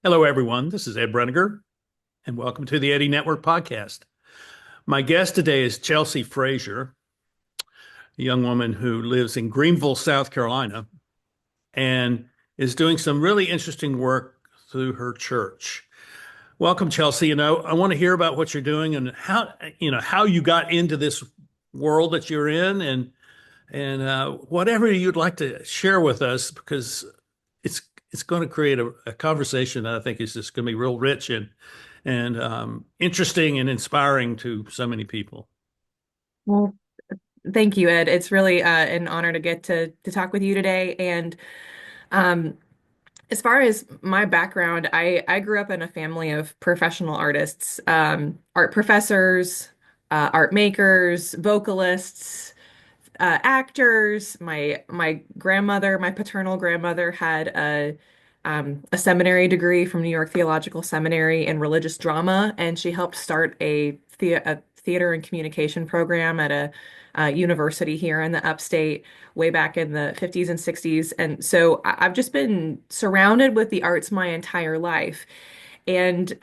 Hello, everyone. This is Ed Breniger, and welcome to the Eddie Network podcast. My guest today is Chelsea Fraser, a young woman who lives in Greenville, South Carolina, and is doing some really interesting work through her church. Welcome, Chelsea. I want to hear about what you're doing and how you got into this world that you're in, and whatever you'd like to share with us, because it's it's going to create a conversation that I think is just going to be real rich and interesting and inspiring to so many people. Well, thank you, Ed. It's really an honor to get to talk with you today. And um, as far as my background, I grew up in a family of professional artists, art professors, art makers, vocalists, actors. My grandmother, my paternal grandmother, had a seminary degree from New York Theological Seminary in religious drama, and she helped start a theater and communication program at a university here in the upstate way back in the 50s and 60s. And so I've just been surrounded with the arts my entire life. And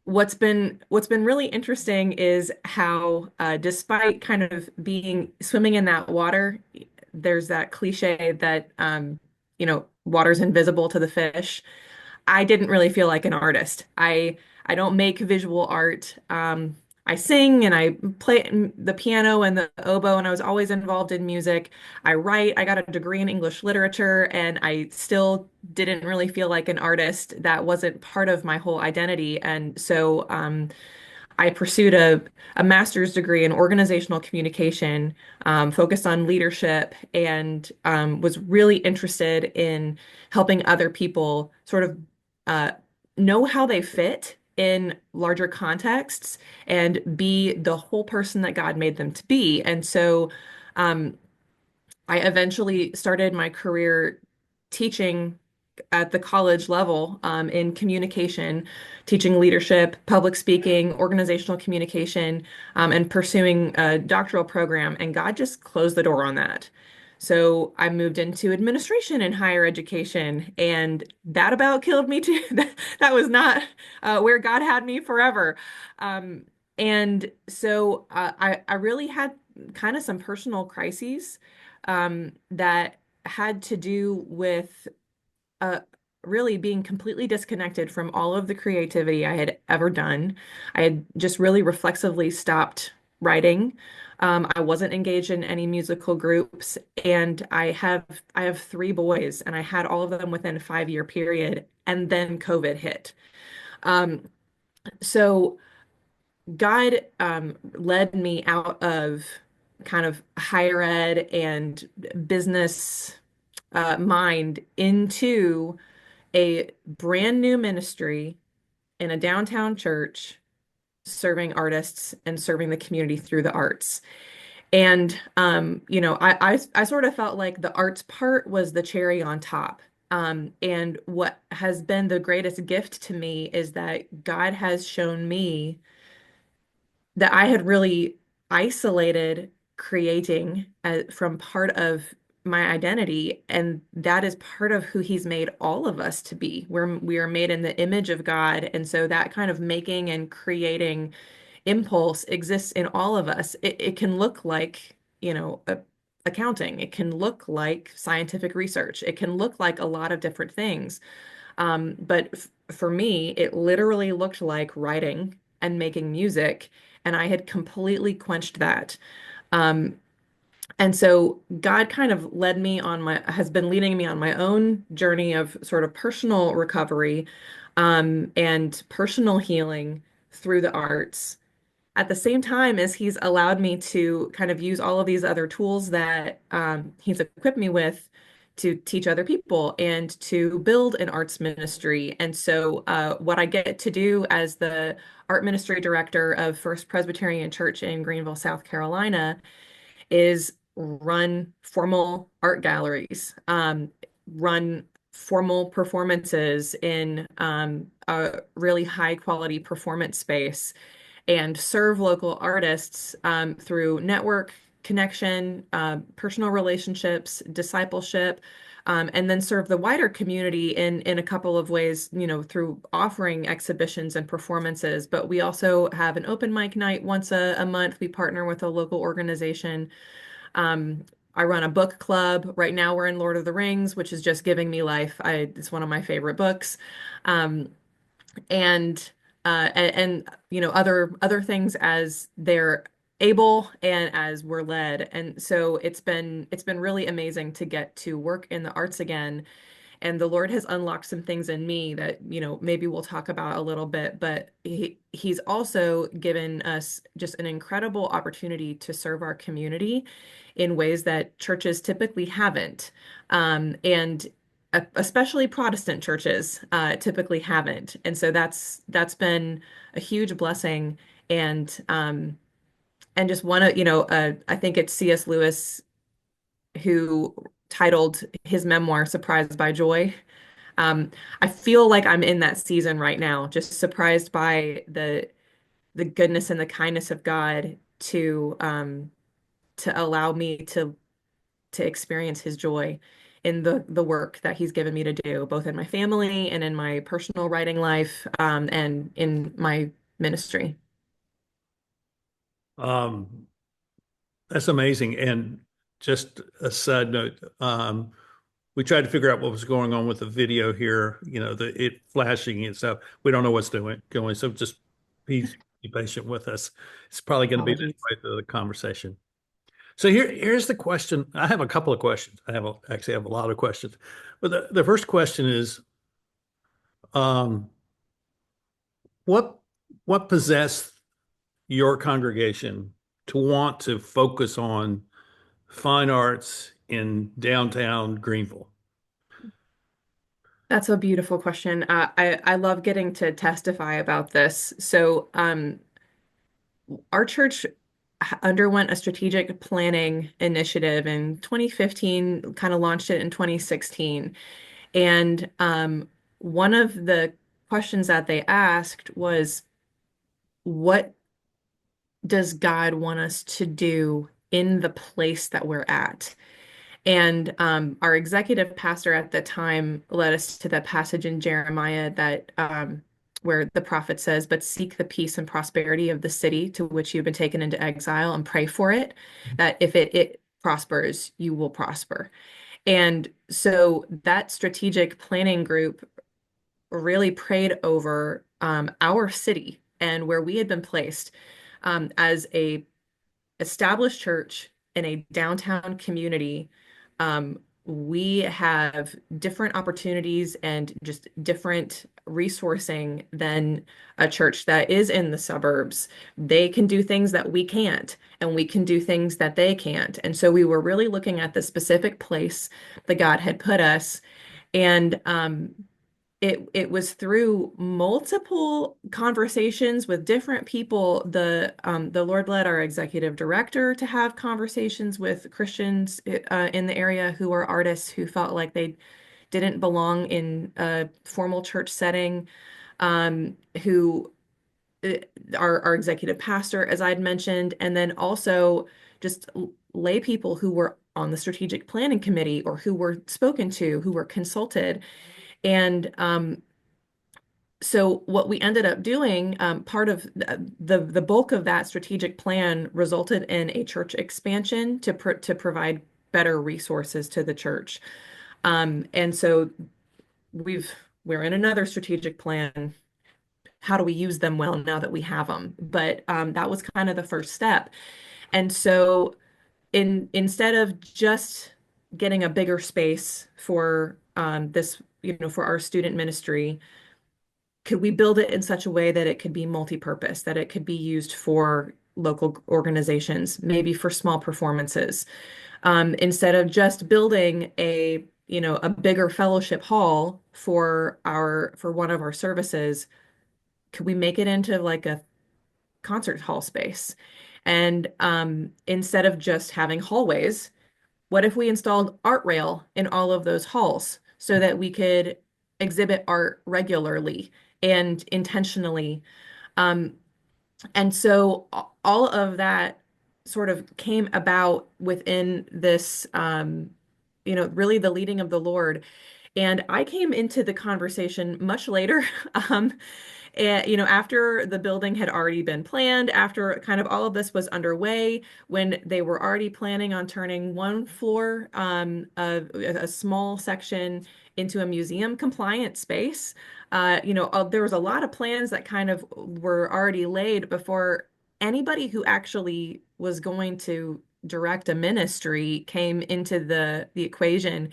what's been really interesting is how despite kind of being swimming in that water, there's that cliche that water's invisible to the fish. I didn't really feel like an artist. I don't make visual art. I sing and I play the piano and the oboe, and I was always involved in music. I write. I got a degree in English literature, and I still didn't really feel like an artist. That wasn't part of my whole identity. And so I pursued a master's degree in organizational communication, focused on leadership, and was really interested in helping other people sort of uh, know how they fit in larger contexts and be the whole person that God made them to be. And so um, I eventually started my career teaching at the college level in communication, teaching leadership, public speaking, organizational communication, and pursuing a doctoral program. And God just closed the door on that. So I moved into administration in higher education, and that about killed me too. That was not where God had me forever. Um, and so I really had kind of some personal crises that had to do with uh, really being completely disconnected from all of the creativity I had ever done. I had just really reflexively stopped writing. I wasn't engaged in any musical groups, and I have three boys, and I had all of them within a 5 year period, and then COVID hit. Um, so God led me out of kind of higher ed and business mind into a brand new ministry in a downtown church serving artists and serving the community through the arts. And I sort of felt like the arts part was the cherry on top. And what has been the greatest gift to me is that God has shown me that I had really isolated creating from part of my identity, and that is part of who he's made all of us to be. We are made in the image of God, and so that kind of making and creating impulse exists in all of us. It can look like, accounting. It can look like scientific research. It can look like a lot of different things. But for me, it literally looked like writing and making music, and I had completely quenched that. Um, and so God kind of has been leading me on my own journey of sort of personal recovery, and personal healing through the arts at the same time as he's allowed me to kind of use all of these other tools that he's equipped me with to teach other people and to build an arts ministry. And so, what I get to do as the art ministry director of First Presbyterian Church in Greenville, South Carolina, is run formal art galleries, run formal performances in a really high quality performance space, and serve local artists through network connection, personal relationships, discipleship, and then serve the wider community in a couple of ways, through offering exhibitions and performances. But we also have an open mic night once a month. We partner with a local organization. Um, I run a book club. Right now we're in Lord of the Rings, which is just giving me life. It's one of my favorite books. Um, and other things as they're able and as we're led. And so it's been really amazing to get to work in the arts again. And the Lord has unlocked some things in me that, maybe we'll talk about a little bit, but he's also given us just an incredible opportunity to serve our community in ways that churches typically haven't. And especially Protestant churches typically haven't. And so that's been a huge blessing. And just one of, I think it's C.S. Lewis who titled his memoir Surprised by Joy. Um, I feel like I'm in that season right now, just surprised by the goodness and the kindness of God to allow me to experience his joy in the work that he's given me to do, both in my family and in my personal writing life, and in my ministry. Um, that's amazing. And just a side note, we tried to figure out what was going on with the video here, it flashing and stuff. We don't know what's going. So just be patient with us. It's probably going to be this Apologies. way through the conversation. So here's the question. I have a couple of questions. Actually have a lot of questions. But the first question is, um, what what possessed your congregation to want to focus on fine arts in downtown Greenville? That's a beautiful question. I love getting to testify about this. So, our church underwent a strategic planning initiative in 2015, kind of launched it in 2016. And one of the questions that they asked was, what does God want us to do in the place that we're at? And our executive pastor at the time led us to the passage in Jeremiah that where the prophet says, "But seek the peace and prosperity of the city to which you've been taken into exile, and pray for it, that if it prospers, you will prosper." And so that strategic planning group really prayed over our city and where we had been placed as a established church in a downtown community. We have different opportunities and just different resourcing than a church that is in the suburbs. They can do things that we can't, and we can do things that they can't. And so we were really looking at the specific place that God had put us. And it was through multiple conversations with different people. The Lord led our executive director to have conversations with Christians in the area who are artists who felt like they didn't belong in a formal church setting. Who our executive pastor, as I'd mentioned, and then also just lay people who were on the strategic planning committee or who were spoken to, who were consulted. And so what we ended up doing, part of the bulk of that strategic plan resulted in a church expansion to provide better resources to the church. And so we're in another strategic plan. How do we use them well now that we have them? But that was kind of the first step. And so instead of just getting a bigger space for this, for our student ministry, could we build it in such a way that it could be multi-purpose, that it could be used for local organizations, maybe for small performances, instead of just building a bigger fellowship hall for one of our services? Could we make it into like a concert hall space? And instead of just having hallways, what if we installed art rail in all of those halls so that we could exhibit art regularly and intentionally? Um, and so all of that sort of came about within this, really the leading of the Lord. And I came into the conversation much later, um, and, after the building had already been planned, after kind of all of this was underway, when they were already planning on turning one floor, of a small section into a museum compliant space. There was a lot of plans that kind of were already laid before anybody who actually was going to direct a ministry came into the equation.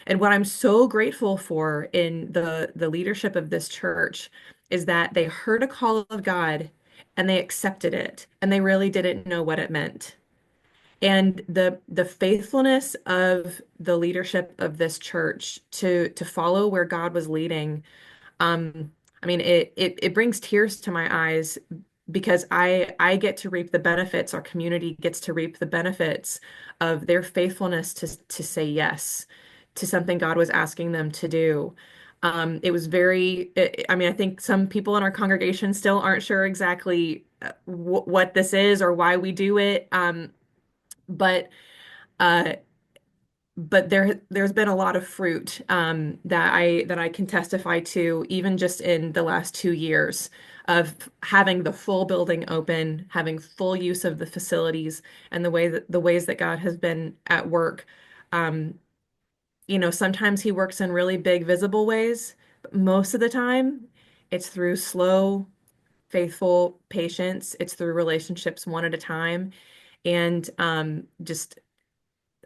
And what I'm so grateful for in the leadership of this church is that they heard a call of God and they accepted it, and they really didn't know what it meant. And the faithfulness of the leadership of this church to follow where God was leading, I mean, it brings tears to my eyes because I get to reap the benefits, our community gets to reap the benefits of their faithfulness to say yes to something God was asking them to do. It was I mean, I think some people in our congregation still aren't sure exactly what this is or why we do it. But uh, but there's been a lot of fruit, that I can testify to, even just in the last 2 years of having the full building open, having full use of the facilities, and the ways that God has been at work. Um, Sometimes He works in really big, visible ways, but most of the time it's through slow, faithful patience. It's through relationships one at a time, and just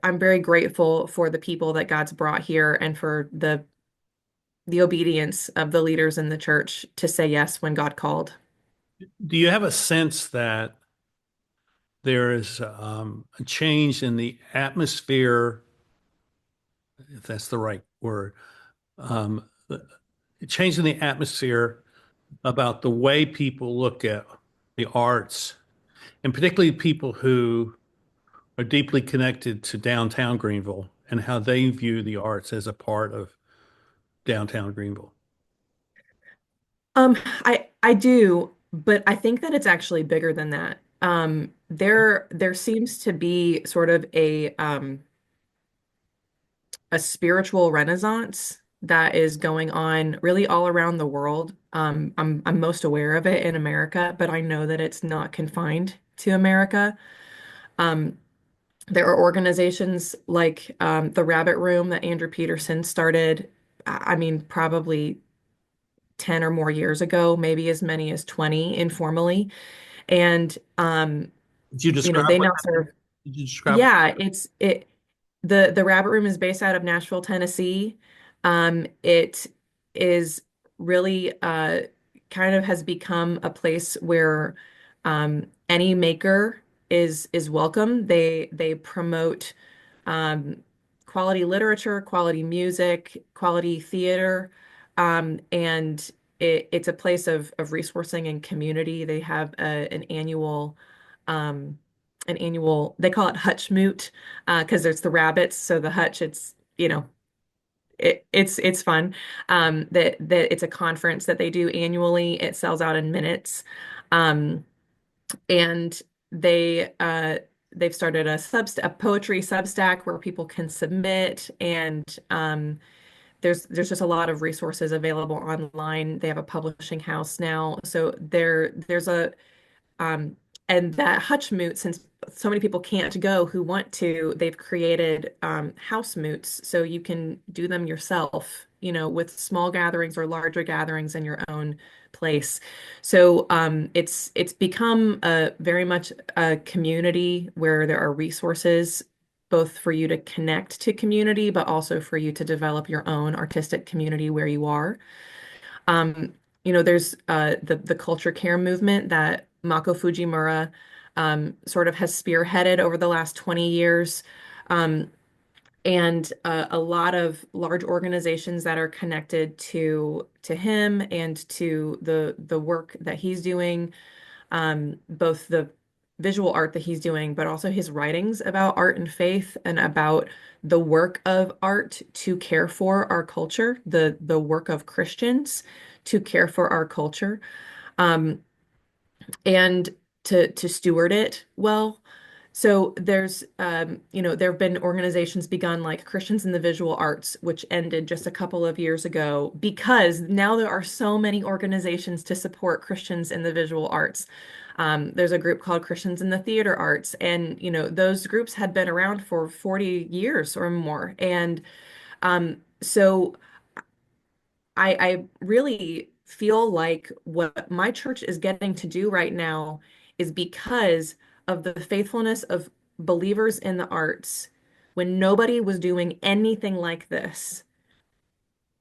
I'm very grateful for the people that God's brought here and for the obedience of the leaders in the church to say yes when God called. Do you have a sense that there is a change in the atmosphere, if that's the right word, a change in the atmosphere about the way people look at the arts, and particularly people who are deeply connected to downtown Greenville and how they view the arts as a part of downtown Greenville? I do, but I think that it's actually bigger than that. There seems to be sort of a spiritual renaissance that is going on really all around the world. I'm most aware of it in America, but I know that it's not confined to America. Um, there are organizations like, the Rabbit Room that Andrew Peterson started. I mean, probably 10 or more years ago, maybe as many as 20 informally. And Did you describe they what now that? serve. Did you describe what? Yeah, the Rabbit Room is based out of Nashville, Tennessee. It is really, kind of has become a place where, any maker is welcome. They promote, um, quality literature, quality music, quality theater, and it's a place of resourcing and community. They have um, an annual, they call it Hutch Moot, because there's the rabbits. So the Hutch, it's fun. That it's a conference that they do annually. It sells out in minutes. Um, and they've started a poetry Substack where people can submit, and there's just a lot of resources available online. They have a publishing house now, so there's a um, and that Hutch Moot, since so many people can't go who want to, they've created, house moots so you can do them yourself, with small gatherings or larger gatherings in your own place. So, it's become a very much a community where there are resources both for you to connect to community, but also for you to develop your own artistic community where you are. Um, there's, the culture care movement that Mako Fujimura, sort of has spearheaded over the last 20 years. Um, and a lot of large organizations that are connected to him and to the work that he's doing, both the visual art that he's doing, but also his writings about art and faith and about the work of art to care for our culture, the work of Christians to care for our culture, um, and to steward it well. So there have been organizations begun like Christians in the Visual Arts, which ended just a couple of years ago because now there are so many organizations to support Christians in the visual arts. There's a group called Christians in the Theater Arts, and those groups had been around for 40 years or more. And so I really feel like what my church is getting to do right now is because of the faithfulness of believers in the arts when nobody was doing anything like this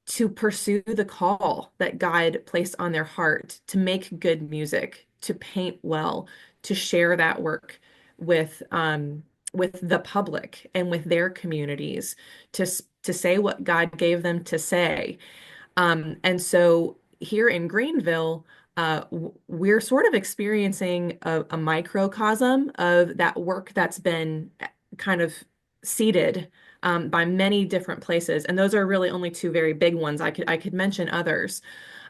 to pursue the call that God placed on their heart to make good music, to paint well, to share that work with the public and with their communities, to say what God gave them to say. And so here in Greenville, we're sort of experiencing a microcosm of that work that's been kind of seeded by many different places. And those are really only two very big ones. I could mention others.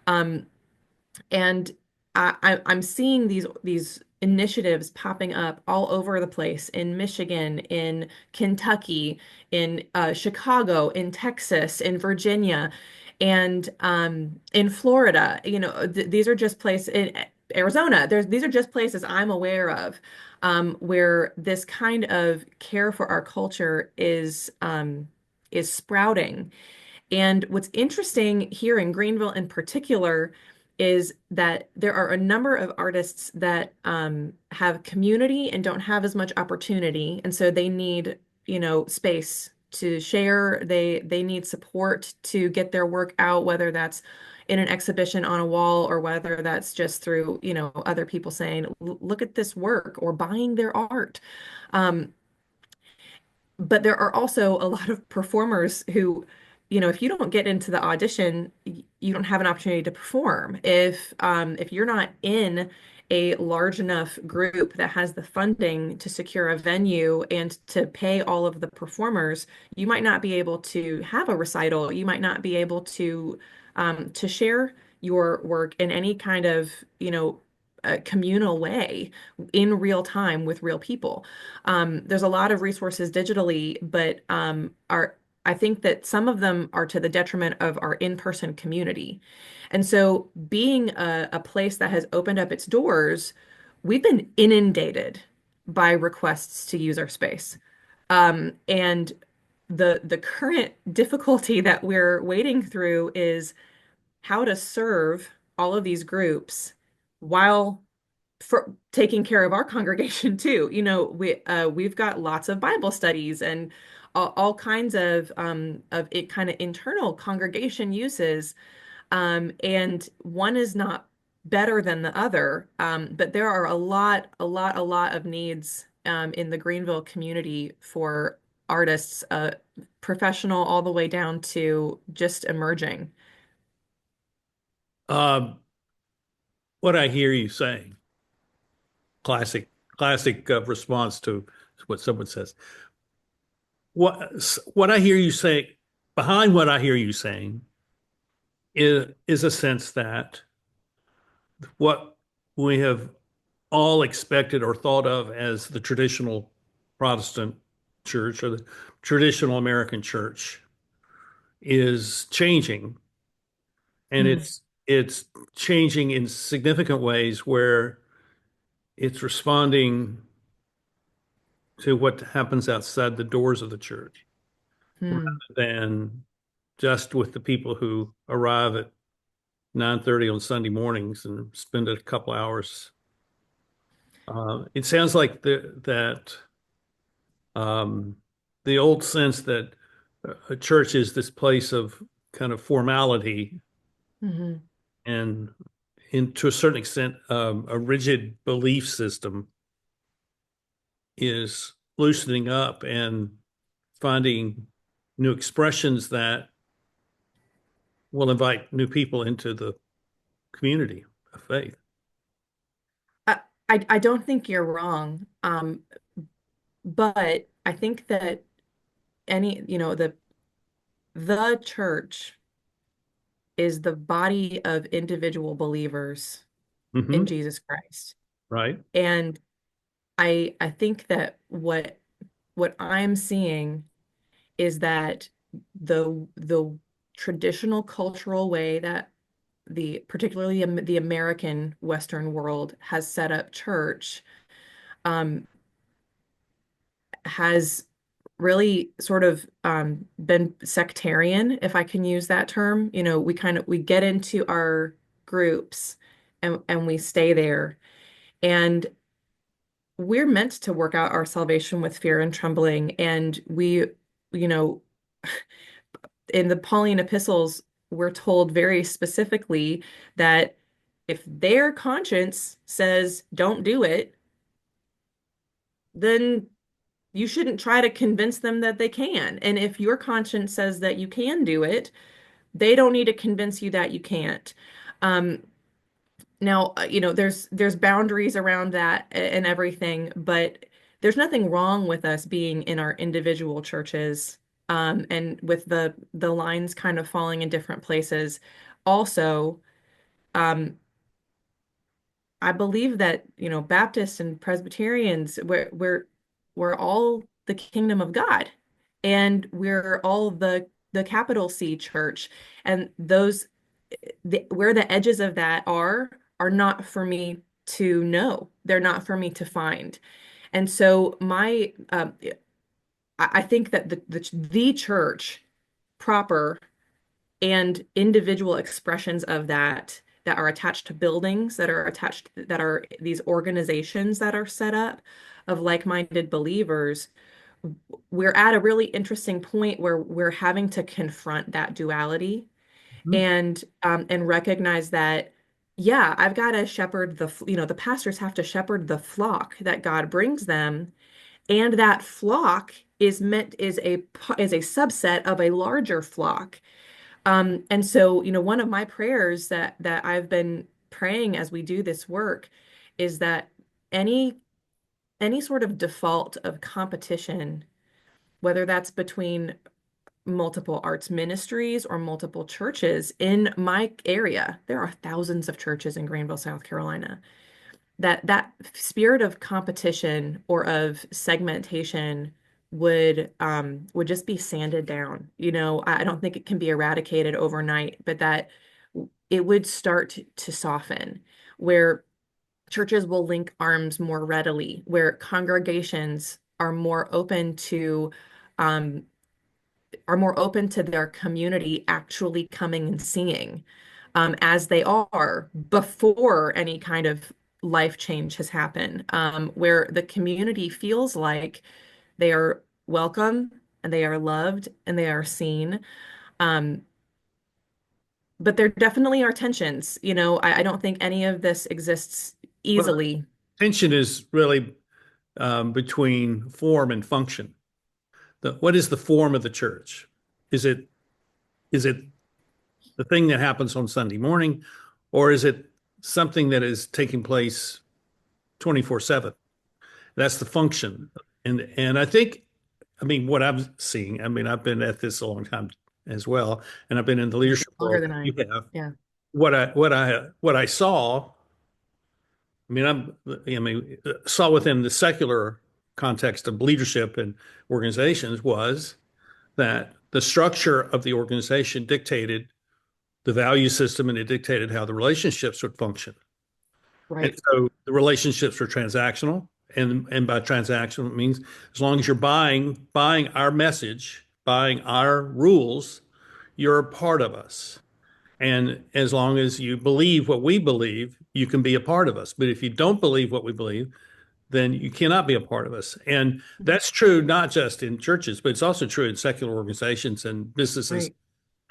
Um, and I'm seeing these initiatives popping up all over the place in Michigan, in Kentucky, in Chicago, in Texas, in Virginia, and in Florida. These are just places in Arizona. These are just places I'm aware of where this kind of care for our culture is sprouting. And what's interesting here in Greenville in particular is that there are a number of artists that have community and don't have as much opportunity. And so they need, space to share. They need support to get their work out, whether that's in an exhibition on a wall or whether that's just through, other people saying, look at this work or buying their art. Um, but there are also a lot of performers who, if you don't get into the audition, you don't have an opportunity to perform. If you're not in a large enough group that has the funding to secure a venue and to pay all of the performers, you might not be able to have a recital. You might not be able to share your work in any kind of, communal way in real time with real people. There's a lot of resources digitally, but I think that some of them are to the detriment of our in-person community. And so being a place that has opened up its doors, we've been inundated by requests to use our space. And the current difficulty that we're wading through is how to serve all of these groups while for taking care of our congregation too. We've got lots of Bible studies and all kinds of it kind of internal congregation uses. And one is not better than the other. But there are a lot of needs in the Greenville community for artists, professional all the way down to just emerging. Um, what I hear you saying, classic, classic response to what someone says. What I hear you say, behind what I hear you saying, is a sense that what we have all expected or thought of as the traditional Protestant church or the traditional American church is changing, and Hmm. it's changing in significant ways where it's responding to what happens outside the doors of the church rather Hmm. than just with the people who arrive at 9:30 on Sunday mornings and spend a couple hours. It sounds like that um, the old sense that a church is this place of kind of formality Hmm. and, to a certain extent, a rigid belief system is loosening up and finding new expressions that will invite new people into the community of faith. I, I don't think you're wrong. But I think that the church is the body of individual believers in Hmm. Jesus Christ. Right. And I think that what I'm seeing is that the traditional cultural way that particularly the American Western world has set up church um, has really sort of been sectarian, if I can use that term. We get into our groups and we stay there. And we're meant to work out our salvation with fear and trembling. And you know, in the Pauline epistles, we're told very specifically that if their conscience says don't do it, then you shouldn't try to convince them that they can. And if your conscience says that you can do it, they don't need to convince you that you can't. Um, Now, there's boundaries around that and everything, but there's nothing wrong with us being in our individual churches, and with the lines kind of falling in different places. Also, um, I believe that, Baptists and Presbyterians, we're all the kingdom of God, and we're all the capital C church, and where the edges of that are not for me to know. They're not for me to find. And so I think that the church proper and individual expressions of that are attached to buildings, that are these organizations that are set up of like-minded believers, we're at a really interesting point where we're having to confront that duality Mhm. and recognize that, yeah, I've got to shepherd the pastors have to shepherd the flock that God brings them, and that flock is a subset of a larger flock. And so, one of my prayers that I've been praying as we do this work is that any any sort of default of competition, whether that's between multiple arts ministries or multiple churches in my area. There are thousands of churches in Greenville, South Carolina. That spirit of competition or of segmentation would just be sanded down. I don't think it can be eradicated overnight, but that it would start to soften, where churches will link arms more readily, where congregations um, are more open to their community actually coming and singing, as they are before any kind of life change has happened, where the community feels like they are welcome and they are loved and they are seen. Um, but there definitely are tensions. I don't think any of this exists Well, easily. tension is really between form and function. What is the form of the church? Is it the thing that happens on Sunday morning, or is it something that is taking place 24/7? That's the function. And I think, I mean, what I'm seeing, I mean, I've been at this a long time as well, and I've been in the Yeah, leadership longer world. than You I. have. Yeah, What I saw, I mean, saw within the secular context of leadership and organizations was that the structure of the organization dictated the value system, and it dictated how the relationships would function. And right. so the relationships are transactional. And by transactional, it means as long as you're buying our message, buying our rules, you're a part of us. And as long as you believe what we believe, you can be a part of us. But if you don't believe what we believe, then you cannot be a part of us. And that's true not just in churches, but it's also true in secular organizations and businesses.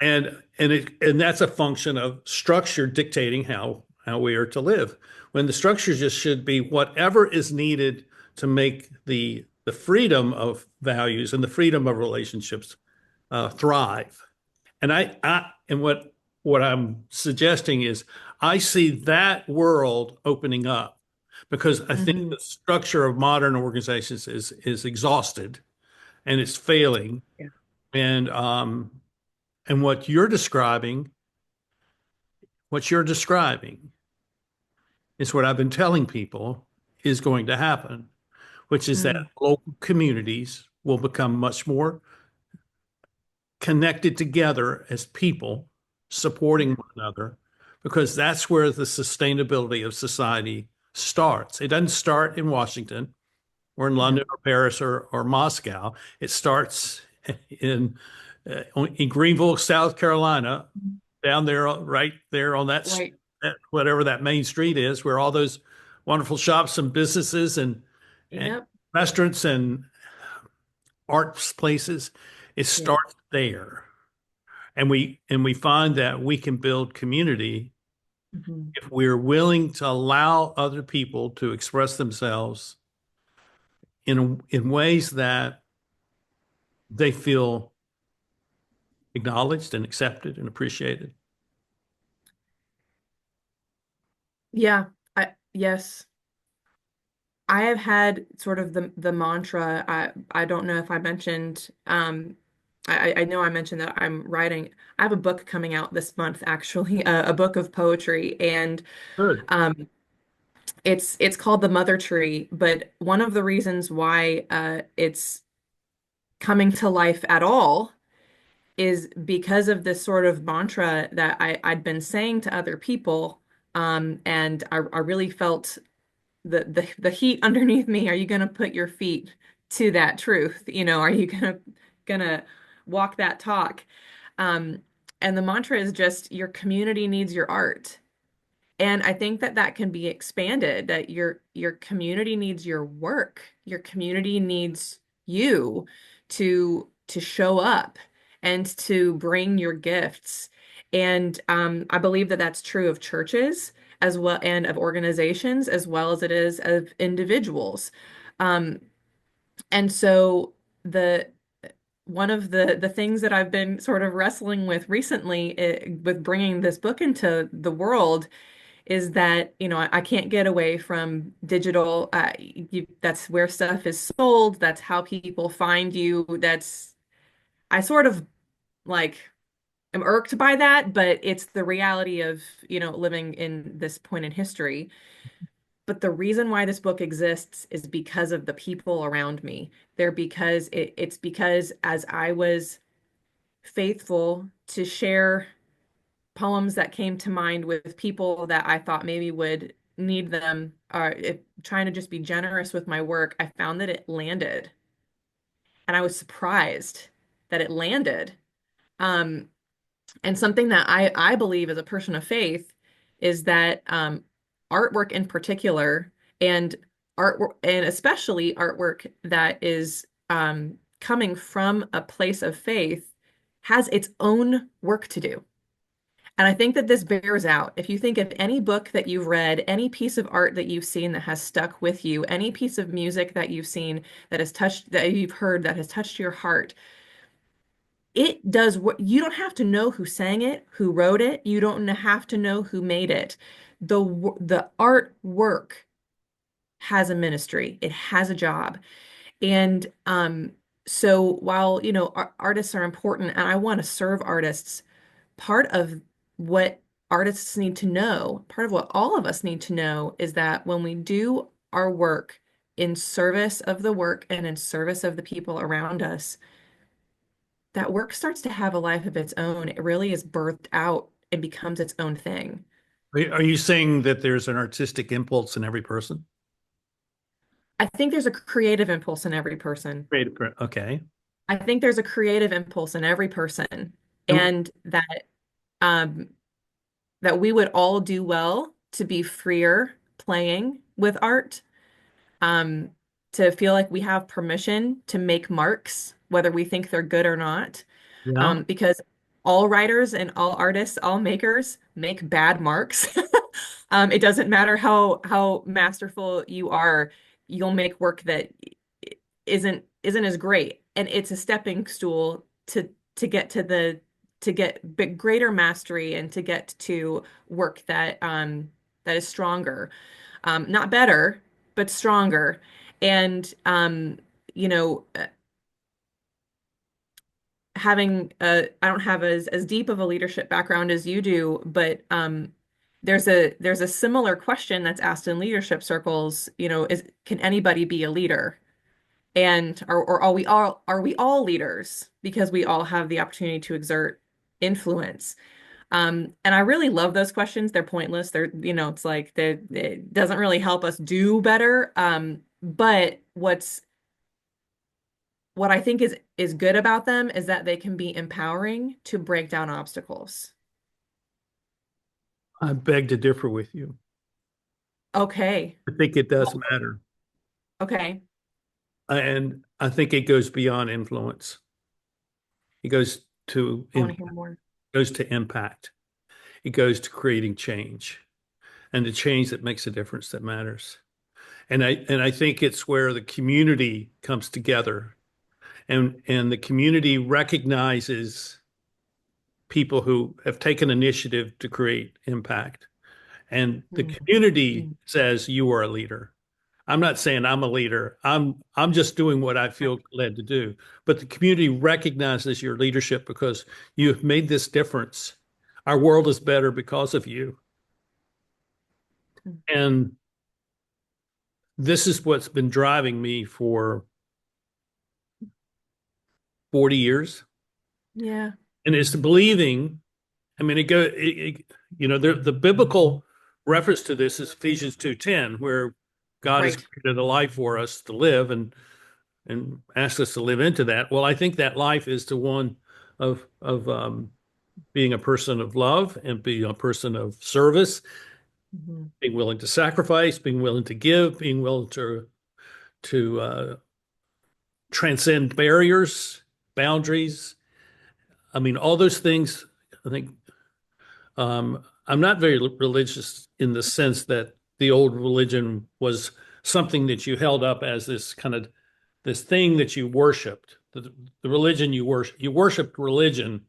Right. And that's a function of structure dictating how we are to live. When the structure just should be whatever is needed to make the freedom of values and the freedom of relationships thrive. And what I'm suggesting is I see that world opening up because I think Hmm. the structure of modern organizations is exhausted and it's failing. Yeah. And and what you're describing is what I've been telling people is going to happen. which is that Mm, local communities will become much more connected together as people supporting yeah, one another, because that's where the sustainability of society starts. It doesn't start in Washington or in no, London or Paris or Moscow. It starts in in Greenville, South Carolina, down there, right there on right. that whatever that main street is, where all those wonderful shops and businesses and Yep. restaurants and arts places. It Yeah. starts there, and we find that we can build community Mhm. if we're willing to allow other people to express themselves in ways that they feel acknowledged and accepted and appreciated. Yeah. Yes. I have had sort of the mantra. I don't know if I mentioned. I know I mentioned that I'm writing. I have a book coming out this month, actually, a book of poetry, and Good. um, it's called The Mother Tree. But one of the reasons why it's coming to life at all is because of this sort of mantra that I'd been saying to other people, and I really felt the heat underneath me. Are you going to put your feet to that truth? Are you gonna walk that talk? Um, and the mantra is just your community needs your art. And I think that that can be expanded, that your community needs your work. Your community needs you to show up and to bring your gifts. And I believe that that's true of churches as well and of organizations as well as it is of individuals. Um, and so the one of the things that I've been sort of wrestling with recently with bringing this book into the world is that, I can't get away from digital. That's where stuff is sold. That's how people find you. I sort of like am irked by that, but it's the reality of, living in this point in history. But the reason why this book exists is because of the people around me. It's because as I was faithful to share poems that came to mind with people that I thought maybe would need them, or if trying to just be generous with my work, I found that it landed. And I was surprised that it landed. Um, and something that I believe as a person of faith is that artwork in particular, and artwork, and especially artwork that is coming from a place of faith, has its own work to do. And I think that this bears out. If you think of any book that you've read, any piece of art that you've seen that has stuck with you, any piece of music that you've seen that has touched, that you've heard that has touched your heart, it does what you don't have to know who sang it, who wrote it. You don't have to know who made it. The artwork has a ministry. It has a job. And so while, artists are important and I want to serve artists, part of what artists need to know, part of what all of us need to know is that when we do our work in service of the work and in service of the people around us, that work starts to have a life of its own. It really is birthed out and becomes its own thing. Are you saying that there's an artistic impulse in every person? I think there's a creative impulse in every person. Okay. I think there's a creative impulse in every person, And and um, that we would all do well to be freer playing with art, um, to feel like we have permission to make marks, whether we think they're good or not. yeah, Because all writers and all artists, all makers make bad marks. It doesn't matter how masterful you are, you'll make work that isn't as great, and it's a stepping stool to get to the to get big, greater mastery and to get to work that is stronger, not better, but stronger. And you know, I don't have as deep of a leadership background as you do, but there's a similar question that's asked in leadership circles, can anybody be a leader? And or are we all leaders because we all have the opportunity to exert influence? And I really love those questions. They're pointless. It's like it doesn't really help us do better. But what I think is good about them is that they can be empowering to break down obstacles. I beg to differ with you. Okay. I think it does Well, matter. okay. And I think it goes beyond influence. It goes I want to hear more. goes to impact. It goes to creating change, and the change that makes a difference that matters. And I think it's where the community comes together, and the community recognizes people who have taken initiative to create impact. And the Mm, community mm, says you are a leader. I'm not saying I'm a leader. I'm just doing what I right. feel led to do. But the community recognizes your leadership because you have made this difference. Our world is better because of you. Mm. And this is what's been driving me for 40 years. Yeah. And it's believing, I mean, the biblical reference to this is Ephesians 2:10, where God has Right. created a life for us to live and asked us to live into that. Well, I think that life is the one of being a person of love and being a person of service, Mhm. being willing to sacrifice, being willing to give, being willing to transcend barriers, boundaries. I mean, all those things. I think I'm not very religious in the sense that the old religion was something that you held up as this kind of this thing that you worshipped. The religion you worshiped religion.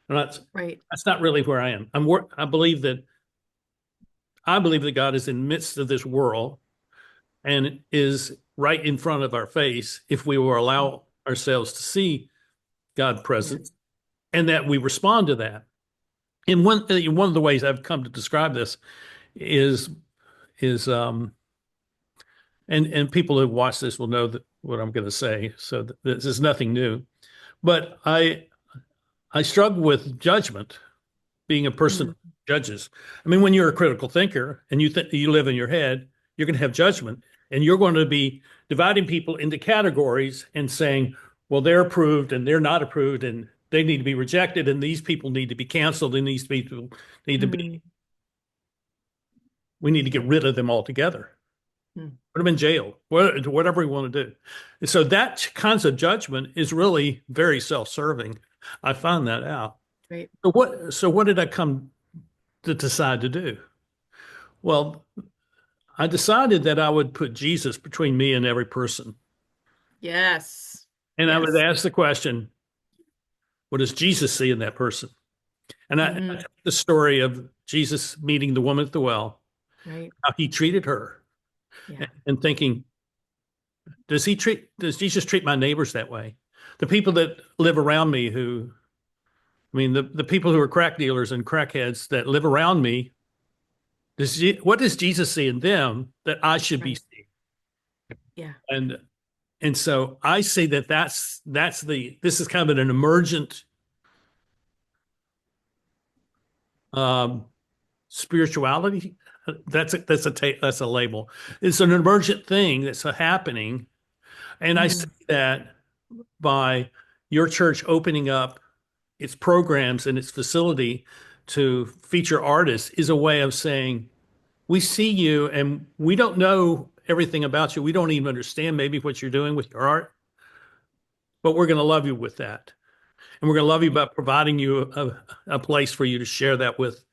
And Right. that's not really where I am. I believe that God is in the midst of this world and is right in front of our face if we will allow ourselves to see God's Yeah. presence and that we respond to that. And one of the ways I've come to describe this is is and people who watch this will know that what I'm going to say. So this is nothing new. But I struggle with judgment, being a person Mm, who judges. I mean, when you're a critical thinker and you live in your head, you're going to have judgment, and you're going to be dividing people into categories and saying, well, they're approved and they're not approved, and they need to be rejected, and these people need to be canceled, and these people need to be. mm, We need to get rid of them altogether. mm. Put them in jail, whatever we want to do. And so that kinds of judgment is really very self-serving. I found that out. Right. So what did I come to decide to do? Well, I decided that I would put Jesus between me and every person. Yes. And I would Yes. ask the question, what does Jesus see in that person? And I Hmm. took the story of Jesus meeting the woman at the well, Right. how he treated her, Yeah. and thinking, does Jesus treat my neighbors that way? The people that live around me I mean, the people who are crack dealers and crackheads that live around me, what does Jesus see in them that I should be Right. seeing? Yeah. And so I say that this is kind of an emergent um, spirituality. That's a label. It's an emergent thing that's happening, and I say Hmm. that by your church opening up its programs and its facility to feature artists is a way of saying we see you and we don't know everything about you. We don't even understand maybe what you're doing with your art, but we're going to love you with that. And we're going to love you by providing you a place for you to share that with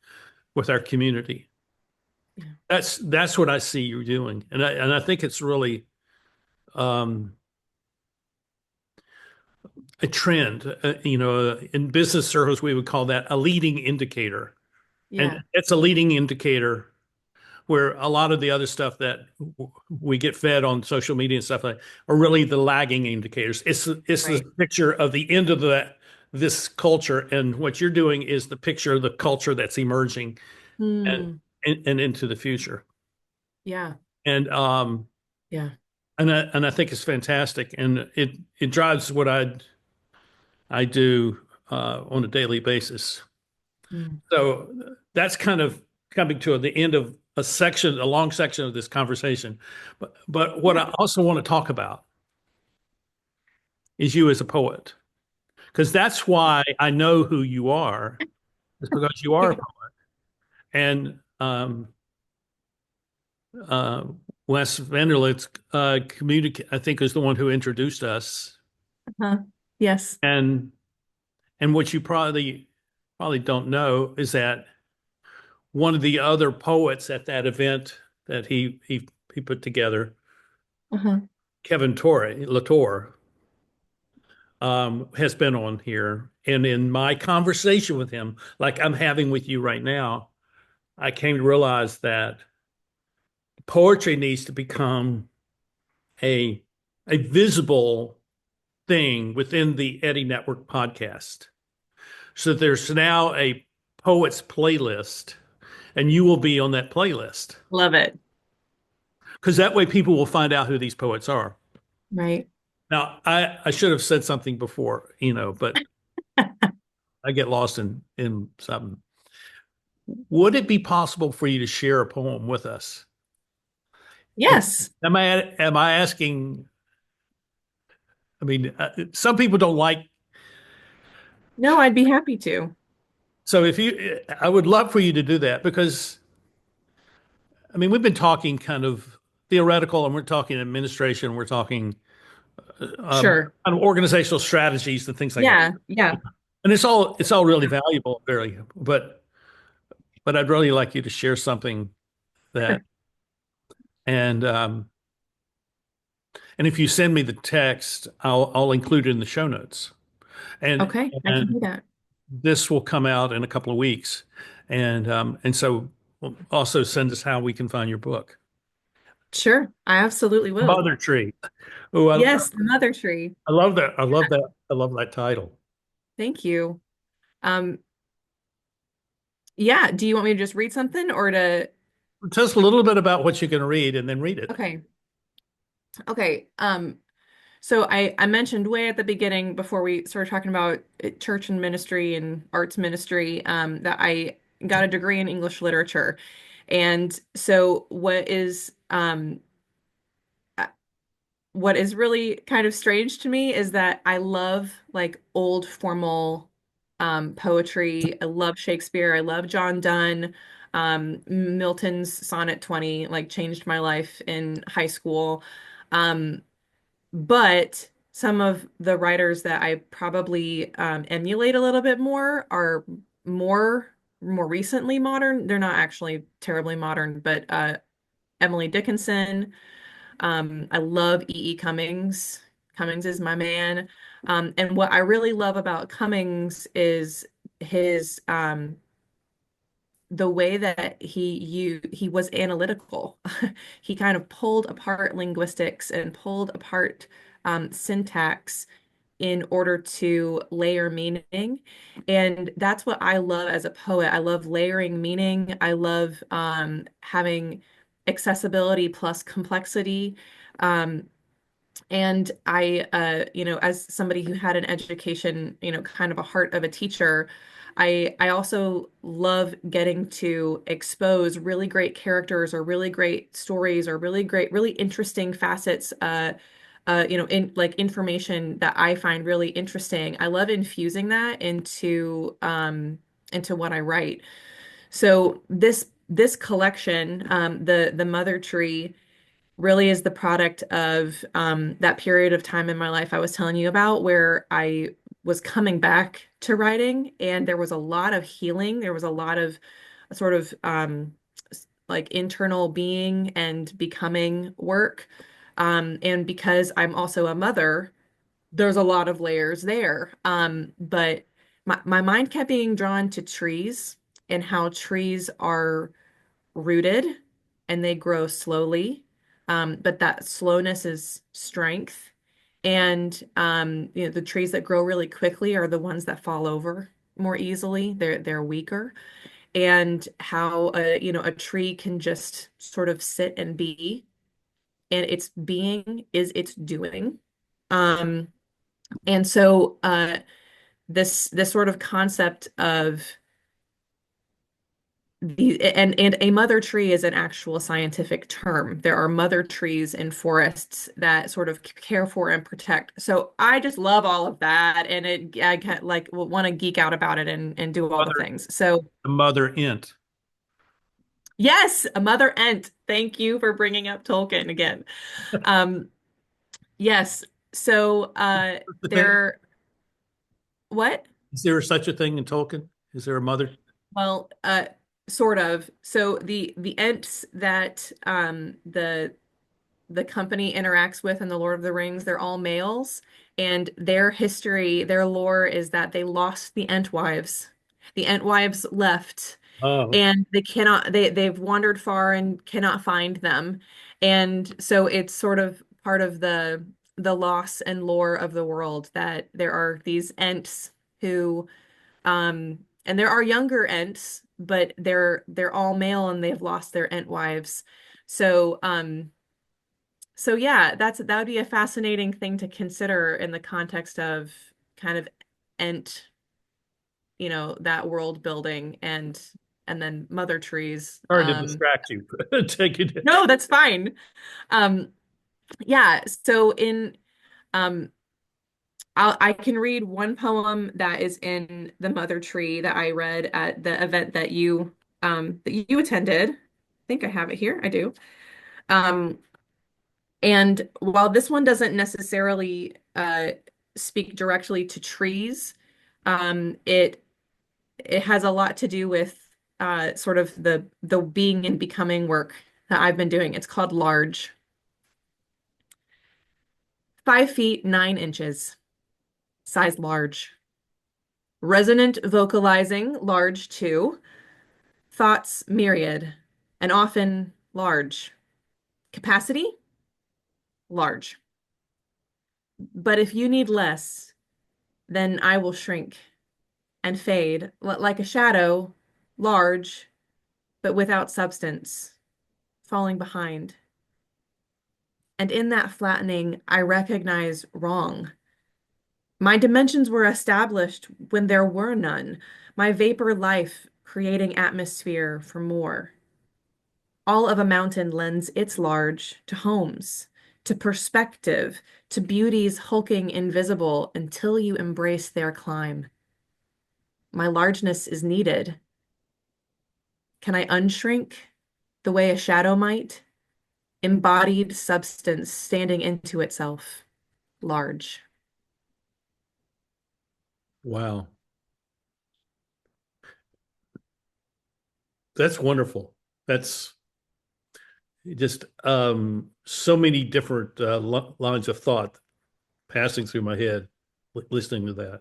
our community. Yeah. That's what I see you doing. And I think it's really um, a trend. In business circles, we would call that a leading indicator. And Yeah. it's a leading indicator where a lot of the other stuff that we get fed on social media and stuff like are really the lagging indicators. It's the Right. picture of the end of this culture, and what you're doing is the picture of the culture that's emerging. And Hmm. and into the future. Yeah. And Yeah. and I think it's fantastic, and it drives what I do on a daily basis. Mm. So that's kind of coming to the end of a long section of this conversation. But what Yeah. I also want to talk about is you as a poet, because that's why I know who you are. It's because you are a poet. And uh, Wes Vanderlitz I think, is the one who introduced us. Uh-huh. Yes. And what you probably don't know is that one of the other poets at that event that he put together, Uh-huh. Kevin Latour, has been on here. And in my conversation with him, like I'm having with you right now, I came to realize that poetry needs to become a visible thing within the Eddie Network podcast. So there's now a poets playlist, and you will be on that playlist Love it. because that way people will find out who these poets are. Right. Now, I should have said something before, but I get lost in something. Would it be possible for you to share a poem with us? Yes. Am I asking? I mean, some people don't like. No, I'd be happy to. So I would love for you to do that because I mean, we've been talking kind of theoretical, and we're talking administration, we're talking Sure. kind of organizational strategies and things like that. Yeah. Yeah. And it's all really valuable, very, but I'd really like you to share something that and if you send me the text, I'll include it in the show notes. And Okay, I can do that. this will come out in a couple of weeks. And so also send us how we can find your book. Sure. I absolutely will. Mother Tree. Oh, Yes, the mother tree. I love that. I love that. I love that title. Thank you. Um, yeah, do you want me to just read something or to Tell us a little bit about what you can read and then read it. okay. Okay. So I mentioned way at the beginning before we started talking about church and ministry and arts ministry, that I got a degree in English literature. And so what is really kind of strange to me is that I love like old formal poetry. I love Shakespeare. I love John Donne. Milton's Sonnet 20 like changed my life in high school. Um, but some of the writers that I probably emulate a little bit more are more more recently modern. They're not actually terribly modern, but Emily Dickinson. I love E. E. Cummings. Cummings is my man. And what I really love about Cummings is his the way that he was analytical. He kind of pulled apart linguistics and pulled apart syntax in order to layer meaning. And that's what I love as a poet. I love layering meaning. I love having accessibility plus complexity. Um, and as somebody who had an education, kind of a heart of a teacher, I also love getting to expose really great characters or really great stories or really great, really interesting facets, in like information that I find really interesting. I love infusing that into what I write. So this collection, the Mother Tree really is the product of that period of time in my life I was telling you about where I was coming back to writing and there was a lot of healing. There was a lot of sort of like internal being and becoming work. And because I'm also a mother, there's a lot of layers there. But my mind kept being drawn to trees and how trees are rooted and they grow slowly. But that slowness is strength. And the trees that grow really quickly are the ones that fall over more easily. They're weaker. and how a tree can just sort of sit and be, and its being is its doing. Um, and so this sort of concept of and a mother tree is an actual scientific term. There are mother trees in forests that sort of care for and protect. So I just love all of that, and I get like want to geek out about it and do all the Mother, things. So the mother ent. yes, a mother ent. Thank you for bringing up Tolkien again. Um, yes. So Thing? there what? Is there such a thing in Tolkien? Is there a mother? Well, sort of. So the ents that the company interacts with in the Lord of the Rings, they're all males, and their history, their lore is that they lost the Entwives. The Entwives left, Oh, and they've wandered far and cannot find them. And so it's sort of part of the loss and lore of the world that there are these Ents who and there are younger Ents, but they're all male and they've lost their Entwives. So so yeah, that would be a fascinating thing to consider in the context of kind of Ent, that world building and then mother trees. sorry to distract you. Take it. No, that's fine. Um, yeah, so in um I can read one poem that is in the Mother Tree that I read at the event that you attended. I think I have it here. I do. Um, And while this one doesn't necessarily speak directly to trees, it has a lot to do with sort of the being and becoming work that I've been doing. It's called Large. 5 feet 9 inches, size large. Resonant vocalizing, large too. Thoughts myriad, and often large. Capacity, large. But if you need less, then I will shrink and fade like a shadow, large, but without substance, falling behind. And in that flattening, I recognize wrong. My dimensions were established when there were none, my vapor life creating atmosphere for more. All of a mountain lends its large to homes, to perspective, to beauties hulking invisible until you embrace their climb. My largeness is needed. Can I unshrink the way a shadow might? Embodied substance standing into itself, large. Wow, that's wonderful. That's just so many different lines of thought passing through my head listening to that.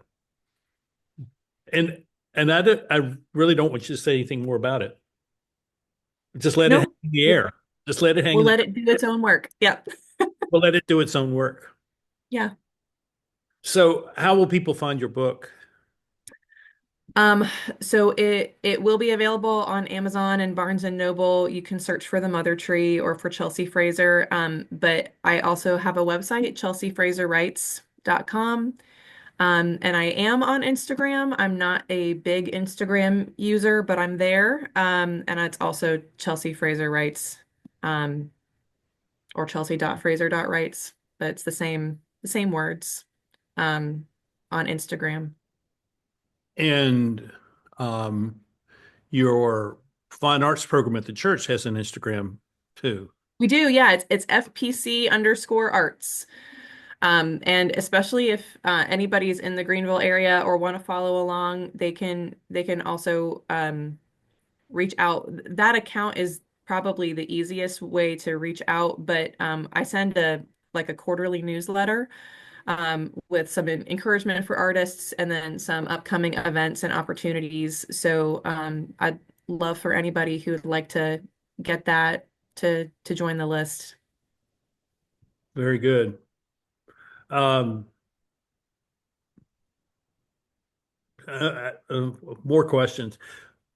And I really don't want you to say anything more about it. Just let it hang Nope. in the air. Just let it hang We'll in the let it do its own work. Yep. We'll let it do its own work. Yeah. So, how will people find your book? Um, so it will be available on Amazon and Barnes and Noble. You can search for the Mother Tree or for Chelsea Fraser. But I also have a website, chelseafraserwrites.com. And I am on Instagram. I'm not a big Instagram user, but I'm there. And it's also Chelsea Fraser Writes, um, or Chelsea.fraser.writes, but it's the same words, um, on Instagram. And um, your fine arts program at the church has an Instagram too. We do, yeah. It's FPC_arts. And especially if anybody's in the Greenville area or want to follow along, they can also reach out. That account is probably the easiest way to reach out, but I send a quarterly newsletter with some encouragement for artists and then some upcoming events and opportunities. So I'd love for anybody who would like to get that to join the list. Very good. Um, uh, uh, more questions.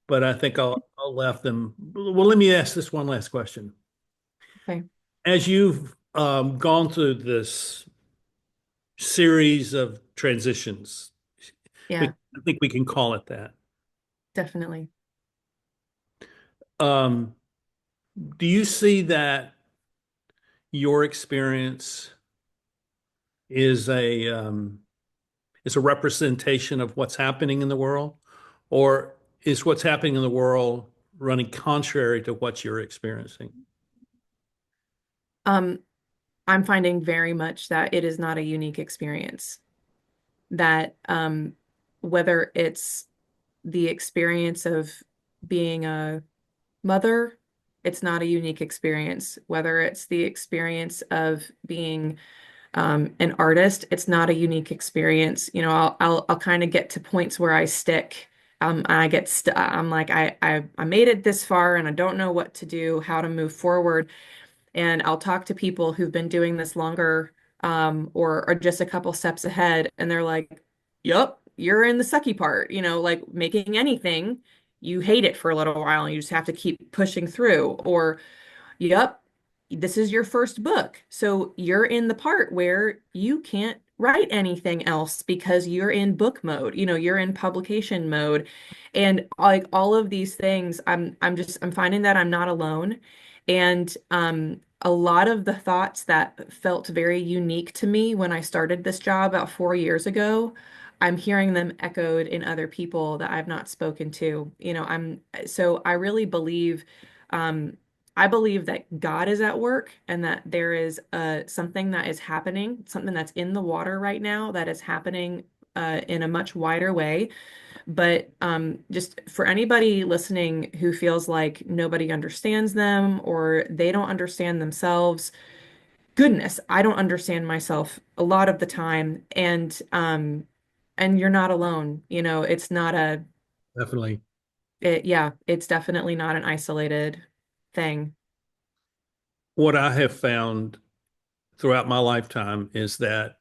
but I think I'll let them. Well, let me ask this one last question. Okay. As you've gone through this series of transitions, Yeah, I think we can call it that. definitely. Um, do you see that your experience is a representation of what's happening in the world, or is what's happening in the world running contrary to what you're experiencing? Um, I'm finding very much that it is not a unique experience. That whether it's the experience of being a mother, it's not a unique experience. Whether it's the experience of being an artist, it's not a unique experience. You know, I'll kind of get to points where I stick. I get st I'm like I made it this far and I don't know what to do, how to move forward. And I'll talk to people who've been doing this longer, or are just a couple steps ahead, and they're like, "Yup, you're in the sucky part." You know, like making anything, you hate it for a little while, and you just have to keep pushing through. Or yep, this is your first book. So you're in the part where you can't write anything else because you're in book mode. You know, you're in publication mode. And like all of these things, I'm finding that I'm not alone. And a lot of the thoughts that felt very unique to me when I started this job about 4 years ago, I'm hearing them echoed in other people that I've not spoken to. You know, I really believe um I believe that God is at work and that there is something that is happening, something that's in the water right now that is happening in a much wider way. But just for anybody listening who feels like nobody understands them or they don't understand themselves, goodness, I don't understand myself a lot of the time. And you're not alone. You know, it's not Definitely. yeah, it's definitely not an isolated thing. What I have found throughout my lifetime is that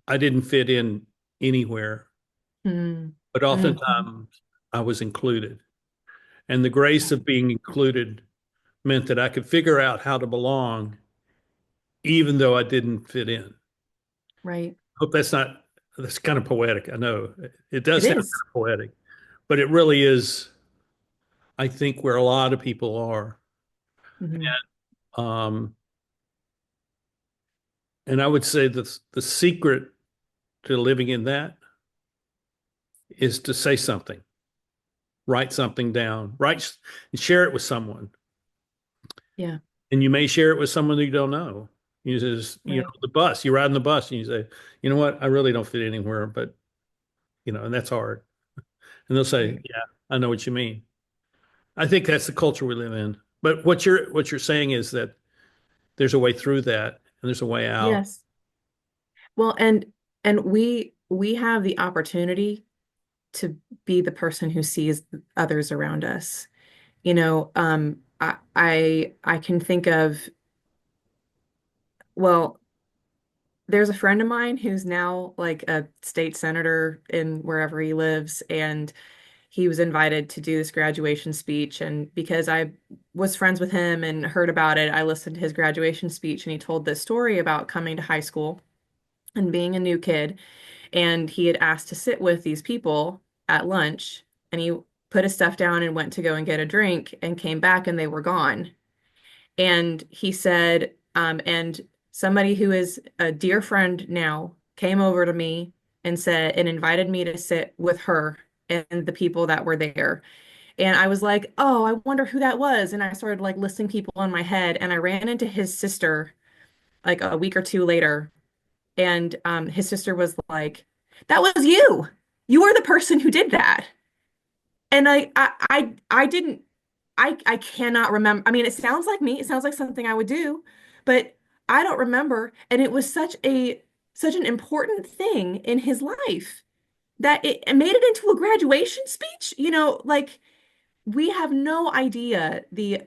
I didn't fit in anywhere, Mm. but Mhm. oftentimes I was included. And the grace of being included meant that I could figure out how to belong even though I didn't fit in. Right. Hope that's kind of poetic. I know it It does sound kind is. of poetic, but it really is, I think, where a lot of people are. Hmm. Um, and I would say that the secret to living in that is to say something, write something down, write and share it with someone. Yeah. And you may share it with someone you don't know. You just, Right. the bus, you ride in the bus and you say, you know what, I really don't fit anywhere, but, and that's hard. And they'll say, Right. yeah, I know what you mean. I think that's the culture we live in. But what you're saying is that there's a way through that and there's a way out. Yes. Well, and we have the opportunity to be the person who sees others around us. You know, I can think of, well, there's a friend of mine who's now like a state senator in wherever he lives, and he was invited to do this graduation speech. And because I was friends with him and heard about it, I listened to his graduation speech, and he told this story about coming to high school and being a new kid. And he had asked to sit with these people at lunch, and he put his stuff down and went to go and get a drink and came back and they were gone. And he said, and somebody who is a dear friend now came over to me and said, and invited me to sit with her and the people that were there. And I was like, oh, I wonder who that was. And I started like listing people in my head, and I ran into his sister like a week or two later. And his sister was like, that was you. You were the person who did that. And I didn't, I cannot remember. I mean, it sounds like me. It sounds like something I would do, but I don't remember. And it was such an important thing in his life that it made it into a graduation speech. You know, like we have no idea the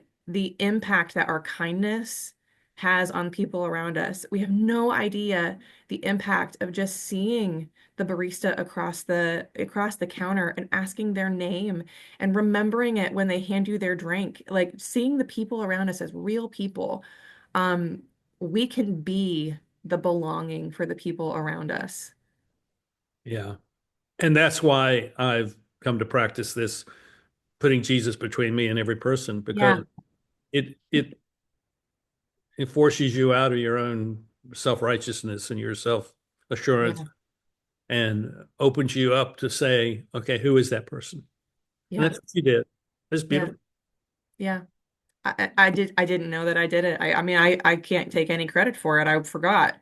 impact that our kindness has on people around us. We have no idea the impact of just seeing the barista across the counter and asking their name and remembering it when they hand you their drink, like seeing the people around us as real people. Um, we can be the belonging for the people around us. Yeah. And that's why I've come to practice this, putting Jesus between me and every person, Yeah, because it it it forces you out of your own self-righteousness and your self-assurance yeah, and opens you up to say, okay, who is that person? And yeah, that's what you did. It's yeah, beautiful. yeah. I didn't know that I did it. I mean, I can't take any credit for it. I forgot.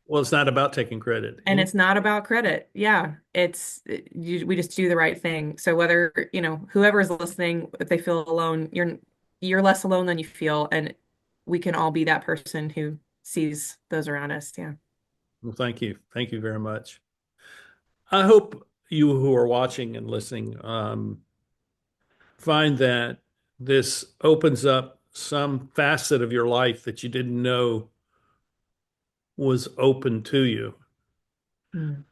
Well, it's not about taking credit. And it's not about credit. Yeah, we just do the right thing. So whether, whoever is listening, if they feel alone, you're less alone than you feel, and we can all be that person who sees those around us. Yeah. Well, thank you. Thank you very much. I hope you who are watching and listening find that this opens up some facet of your life that you didn't know was open to you. Mm.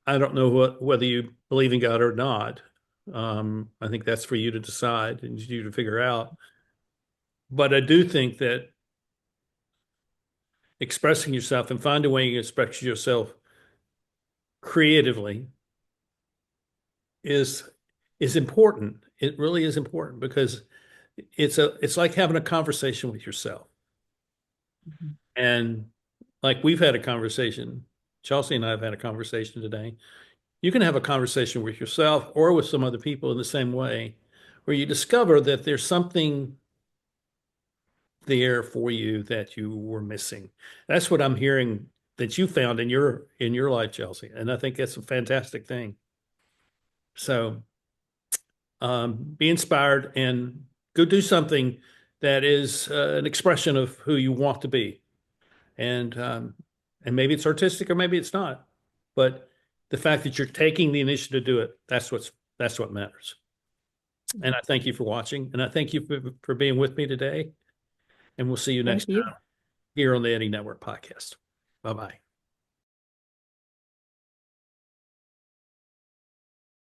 I don't know whether you believe in God or not. I think that's for you to decide and you to figure out. But I do think that expressing yourself and find a way you express yourself creatively is is important. It really is important because it's like having a conversation with yourself. Mhm. And like we've had a conversation, Chelsea and I have had a conversation today. You can have a conversation with yourself or with some other people in the same way, where you discover that there's something there for you that you were missing. That's what I'm hearing that you found in your life, Chelsea. And I think that's a fantastic thing. So be inspired and go do something that is an expression of who you want to be. And maybe it's artistic or maybe it's not. But the fact that you're taking the initiative to do it, that's what matters. And I thank you for watching, and I thank you for being with me today. And we'll see you Thank next you. time here on the Eddie Network podcast. Bye bye.